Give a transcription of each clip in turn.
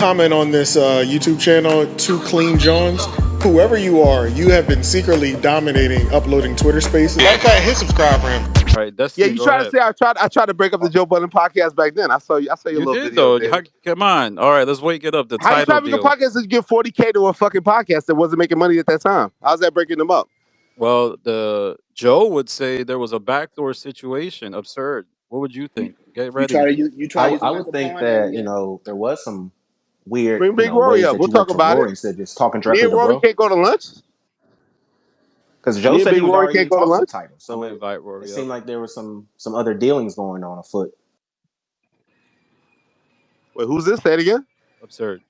Comment on this YouTube channel, Two Clean Johns. Whoever you are, you have been secretly dominating uploading Twitter Spaces. That guy, hit subscribe for him. All right, Yeah, Destiny, you go try to ahead. say I tried to break up the Joe Budden podcast back then. I saw your You little did video, though. Danny. Come on. All right, let's wake it up. The How you title try to make a deal. podcast and give 40K to a fucking podcast that wasn't making money at that time? How's that breaking them up? Well, the Joe would say there was a backdoor situation. Absurd. What would you think? Get You ready. try to use a I would think microphone that and yeah. there was some weird Bring Big Rory ways up. that We'll you went talk to about it. Rory instead of just talking Me directly and to Rory bro. can't go to lunch. Because Joe Me and said he Big was Rory already can't in go to talks with lunch. Tidal, I'm so gonna invite it Rory seemed up. like there was some other dealings going on afoot. Wait, who's this? Say it again. Absurd.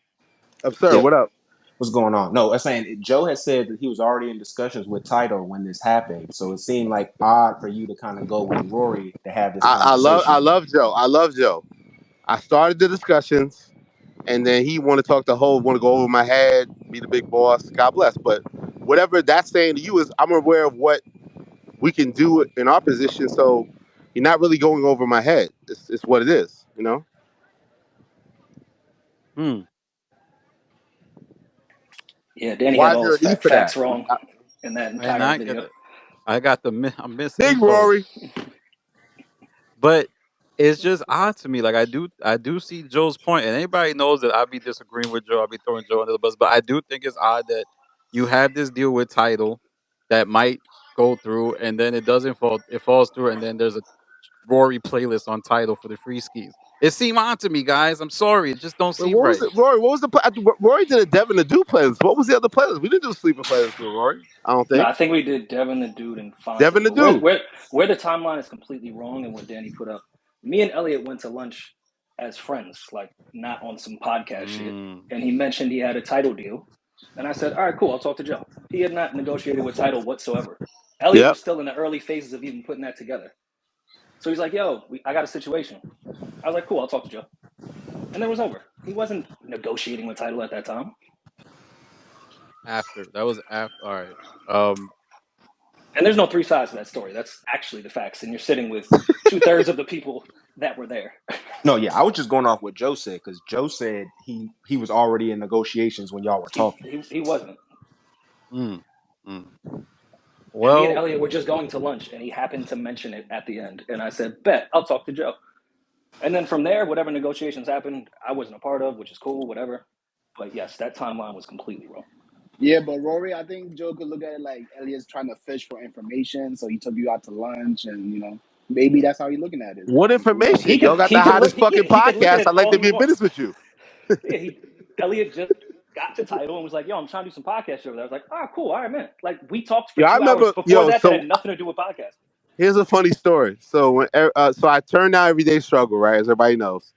Absurd. Yep, What up? what's going on? No, I'm saying Joe had said that he was already in discussions with Tidal when this happened, so it seemed like odd for you to kind of go with Rory to have this I conversation. love Joe. I love Joe. I started the discussions, and then he want to talk the whole, want to go over my head, be the big boss. God bless. But whatever that's saying to you is, I'm aware of what we can do in our position. So you're not really going over my head. It's what it is, you know. Hmm. Yeah, Danny Why had is all there his a need for facts that? wrong in that And entire video. I got the I'm Big misinfo. Rory. But it's just odd to me. Like I do see Joe's point, and anybody knows that I be disagreeing with Joe. I be throwing Joe under the bus, but I do think it's odd that you have this deal with Tidal that might go through, and then it doesn't fall. It falls through, and then there's a Rory playlist on Tidal for the free skis. It seemed odd to me, guys. I'm sorry, it just don't Wait, seem what was right. it, Rory? What was the Rory did a Devin the Do playlist? What was the other playlist? We didn't do sleeper playlist with Rory. I don't No, think I think we did Devin the Dude and Devin Fonte. the But Do. where the timeline is completely wrong and what Danny put up. Me and Elliott went to lunch as friends, like not on some podcast shit. Mm. And he mentioned he had a title deal. And I said, all right, cool, I'll talk to Joe. He had not negotiated with title whatsoever. Elliott Yep. was still in the early phases of even putting that together. So he's like, yo, I got a situation. I was like, cool, I'll talk to Joe. And then it was over. He wasn't negotiating with title at that time. After that was after. All right. And there's no three sides to that story. That's actually the facts. And you're sitting with 2/3 of the people that were there. No, yeah, I was just going off what Joe said because Joe said he was already in negotiations when y'all were talking. He wasn't. Mm. Mm. And me and Well, Elliott were just going to lunch, and he happened to mention it at the end. And I said, bet, I'll talk to Joe. And then from there, whatever negotiations happened, I wasn't a part of, which is cool, whatever. But yes, that timeline was completely wrong. Yeah, but Rory, I think Joe could look at it like Elliot's trying to fish for information, so he took you out to lunch, and maybe that's how he's looking at it. What information? Y'all got the hottest fucking He could look at podcast. it I'd like all to he be in wants. business with you. Yeah, Elliott just got to title and was like, yo, I'm trying to do some podcast shows. I was like, cool, all right, man. Like, we talked for Yeah, I 2 hours remember. before that So had nothing to do with podcast. here's a funny story. So so I turned down Everyday Struggle, right, as everybody knows,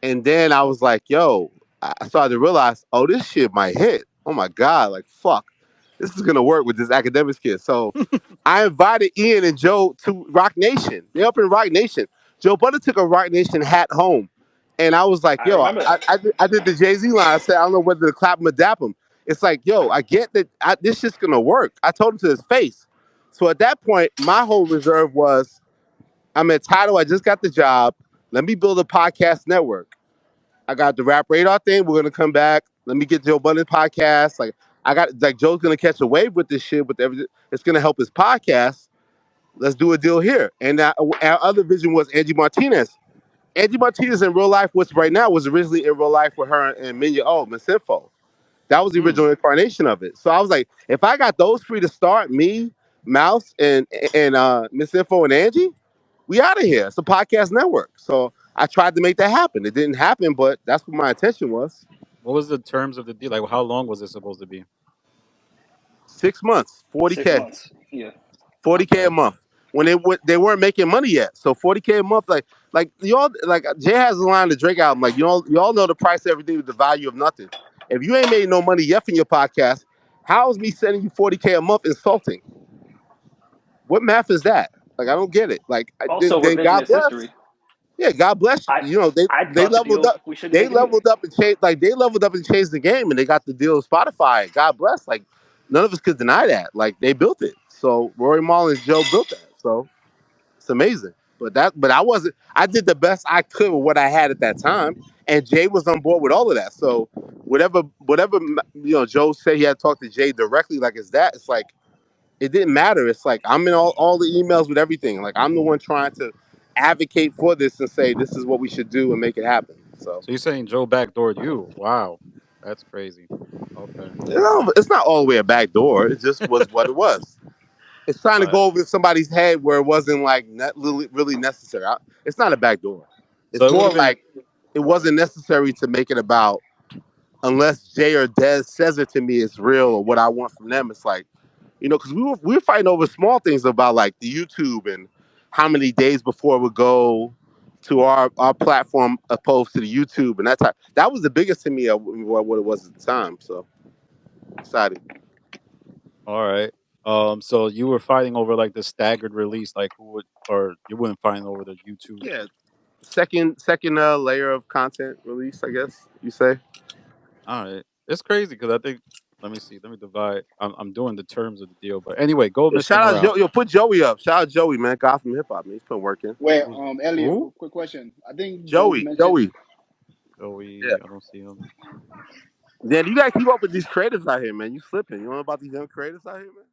and then I was like, yo, I started to realize, oh, this shit might hit. Oh my god, like fuck, this is gonna work with this academics kid. So I invited Ian and Joe to Rock Nation. They're up in Rock Nation. Joe Budden took a Rock Nation hat home. And I was like, I yo, remember that. I did the Jay-Z line. I said, I don't know whether to clap him or dap him. It's like, yo, I get that this shit's going to work. I told him to his face. So at that point, my whole reserve was, I'm at Tidal. I just got the job. Let me build a podcast network. I got the Rap Radar thing. We're going to come back. Let me get Joe Budden podcast. Like Joe's going to catch a wave with this shit. With everything. It's going to help his podcast. Let's do a deal here. And our other vision was Angie Martinez. Angie Martinez in real life, what's right now, was originally in real life with her and Miss Info. That was the original incarnation of it. So I was like, if I got those three to start, me, Mouse, and Miss Info and Angie, we out of here. It's a podcast network. So I tried to make that happen. It didn't happen, but that's what my intention was. what was the terms of the deal? Like, how long was it supposed to be? 6 months, 6 40K. months. Yeah. 40K a Okay. month. When they weren't making money yet. So 40K a month, like y'all, like Jay has a line in the Drake album, like y'all know the price of everything with the value of nothing. If you ain't made no money yet from your podcast, how is me sending you 40K a month insulting? What math is that? Like I don't get it. Like Also, then God revisionist bless. history. Yeah, God bless you. I You know I they thought the leveled deal up. we shouldn't They take anyway. leveled up and changed. Like they leveled up and changed the game, and they got the deal with Spotify. God bless. Like none of us could deny that. Like they built it. So Rory Mullins, Joe built that. So it's amazing. But I wasn't. I did the best I could with what I had at that time. And Jay was on board with all of that. So whatever Joe said he had talked to Jay directly, like it's that. It's like it didn't matter. It's like I'm in all the emails with everything. Like I'm the one trying to advocate for this and say this is what we should do and make it happen. So you're saying Joe backdoored you? Wow, that's crazy. Okay. it's not all the way a back door. It just was what it was. It's trying to All right. go over somebody's head where it wasn't like really necessary. It's not a back door. So It's it would more have been. like it wasn't necessary to make it about unless Jay or Dez says it to me, it's real or what I want from them. It's like, because we were fighting over small things about like the YouTube and how many days before it would go to our platform opposed to the YouTube and that was the biggest to me of what it was at the time. So excited. All right. So you were fighting over like the staggered release, like who would, or you wouldn't fighting over the YouTube. Yeah, second layer of content release, I guess you say. All right. It's crazy because I think. Let me see. Let me divide. I'm doing the terms of the deal, but anyway, go, Yo, Mr. shout out Morale. Joe. Yo, put Joey up. Shout out Joey, man. Gotham hip hop, man. He's putting work in. Wait, Who's Elliot, who? quick question. I think Joe Joey. mentioned. Yeah. Joey. I don't see him. Dan, you gotta keep up with these creatives out here, man. You slipping. You know about these young creatives out here, man?